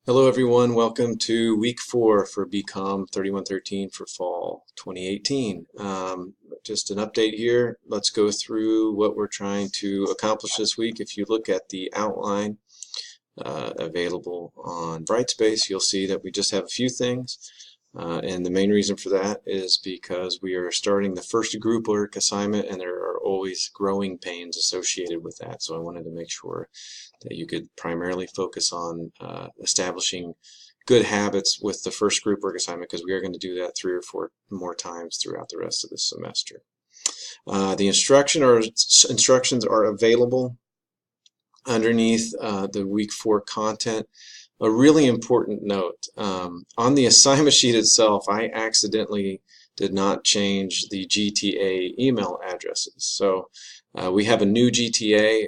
Hello everyone, welcome to week 4 for BCOM 3113 for fall 2018. Just an update here. Let's go through what we're trying to accomplish this week. If you look at the outline available on Brightspace, you'll see that we just have a few things. And the main reason for that is because we are starting the first group work assignment, and there are always growing pains associated with that. So I wanted to make sure that you could primarily focus on establishing good habits with the first group work assignment, because we are going to do that 3 or 4 more times throughout the rest of the semester. The instructions are available underneath the week 4 content. A really important note, on the assignment sheet itself, I accidentally did not change the GTA email addresses. So we have a new GTA.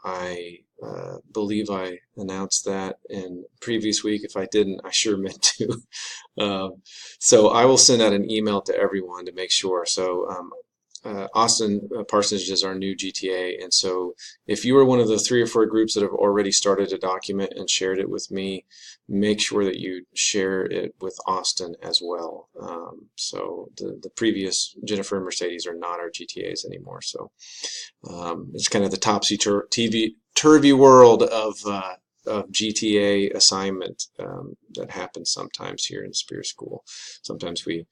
I believe I announced that in previous week. If I didn't, I sure meant to. So I will send out an email to everyone to make sure. So Austin Parsonage is our new GTA, and so if you are one of the 3 or 4 groups that have already started a document and shared it with me, make sure that you share it with Austin as well. So the previous Jennifer and Mercedes are not our GTAs anymore. So it's kind of the topsy-turvy world of GTA assignment that happens sometimes here in Spear School. Sometimes we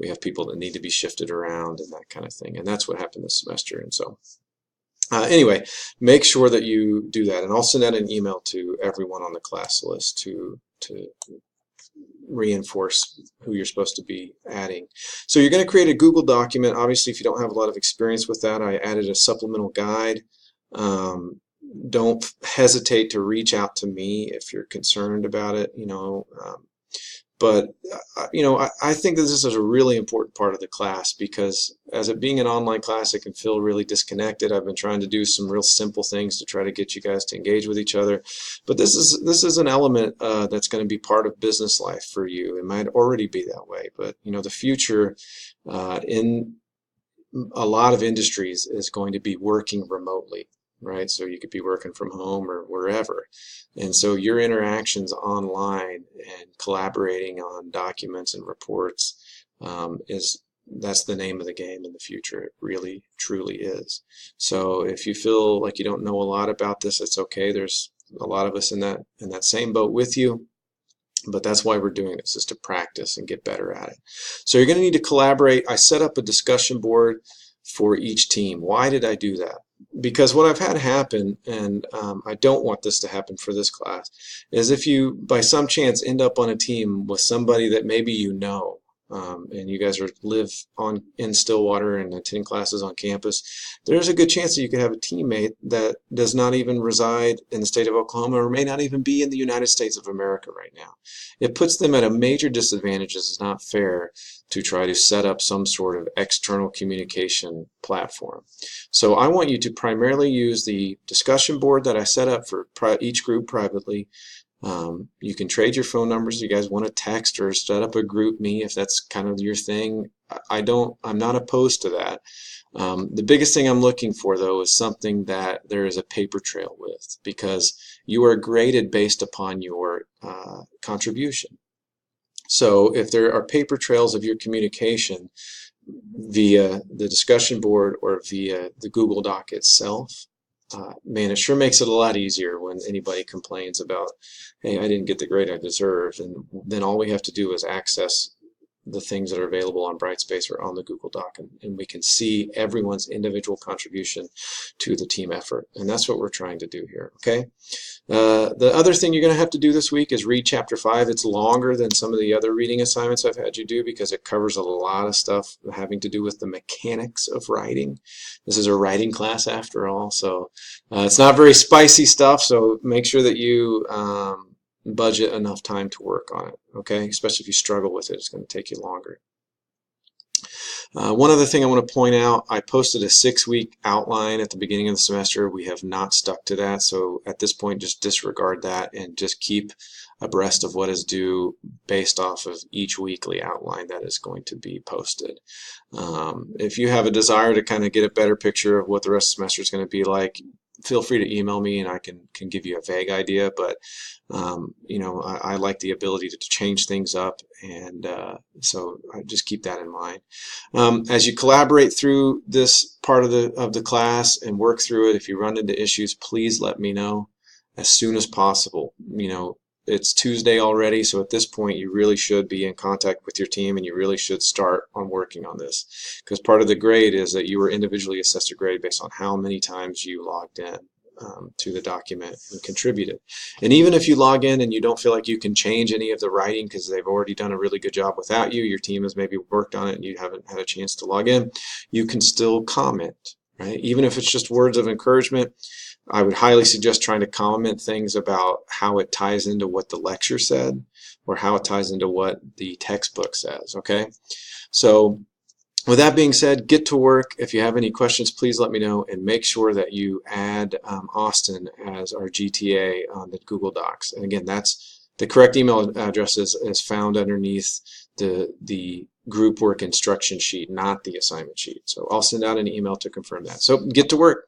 have people that need to be shifted around and that kind of thing, and that's what happened this semester. And so anyway, make sure that you do that, and I'll send out an email to everyone on the class list to reinforce who you're supposed to be adding. So you're going to create a Google document. Obviously, if you don't have a lot of experience with that, I added a supplemental guide. Don't hesitate to reach out to me if you're concerned about it, but I think this is a really important part of the class, because as it being an online class, it can feel really disconnected. I've been trying to do some real simple things to try to get you guys to engage with each other, but this is an element that's going to be part of business life for you. It might already be that way, but the future in a lot of industries is going to be working remotely. Right? So you could be working from home or wherever. And so your interactions online and collaborating on documents and reports that's the name of the game in the future. It really, truly is. So if you feel like you don't know a lot about this, it's okay. There's a lot of us in that same boat with you. But that's why we're doing this, is to practice and get better at it. So you're going to need to collaborate. I set up a discussion board for each team. Why did I do that? Because what I've had happen, and I don't want this to happen for this class, is if you by some chance end up on a team with somebody that maybe and you guys live in Stillwater and attend classes on campus, there's a good chance that you could have a teammate that does not even reside in the state of Oklahoma, or may not even be in the United States of America right now. It puts them at a major disadvantage. It's not fair to try to set up some sort of external communication platform. So I want you to primarily use the discussion board that I set up for each group privately. You can trade your phone numbers. You guys want to text or set up a group me if that's kind of your thing. I'm not opposed to that. The biggest thing I'm looking for, though, is something that there is a paper trail with, because you are graded based upon your contribution. So if there are paper trails of your communication via the discussion board or via the Google Doc itself, man, it sure makes it a lot easier when anybody complains about, hey, I didn't get the grade I deserved, and then all we have to do is access the things that are available on Brightspace or on the Google Doc, and we can see everyone's individual contribution to the team effort, and that's what we're trying to do here, okay? The other thing you're going to have to do this week is read Chapter 5. It's longer than some of the other reading assignments I've had you do, because it covers a lot of stuff having to do with the mechanics of writing. This is a writing class after all, so it's not very spicy stuff, so make sure that you budget enough time to work on it, okay? Especially if you struggle with it, it's going to take you longer. One other thing I want to point out, I posted a 6-week outline at the beginning of the semester. We have not stuck to that, so at this point just disregard that and just keep abreast of what is due based off of each weekly outline that is going to be posted. If you have a desire to kind of get a better picture of what the rest of the semester is going to be like, feel free to email me and I can give you a vague idea, but you know, I like the ability to change things up, and so I just keep that in mind. As you collaborate through this part of the class and work through it, if you run into issues, please let me know as soon as possible. You know, it's Tuesday already, so at this point you really should be in contact with your team, and you really should start on working on this, because part of the grade is that you were individually assessed a grade based on how many times you logged in to the document and contributed. And even if you log in and you don't feel like you can change any of the writing because they've already done a really good job without you, your team has maybe worked on it and you haven't had a chance to log in, you can still comment, right? Even if it's just words of encouragement, I would highly suggest trying to comment things about how it ties into what the lecture said or how it ties into what the textbook says, okay? So with that being said, get to work. If you have any questions, please let me know, and make sure that you add Austin as our GTA on the Google Docs. And again, that's the correct email address is found underneath the group work instruction sheet, not the assignment sheet. So I'll send out an email to confirm that. So get to work.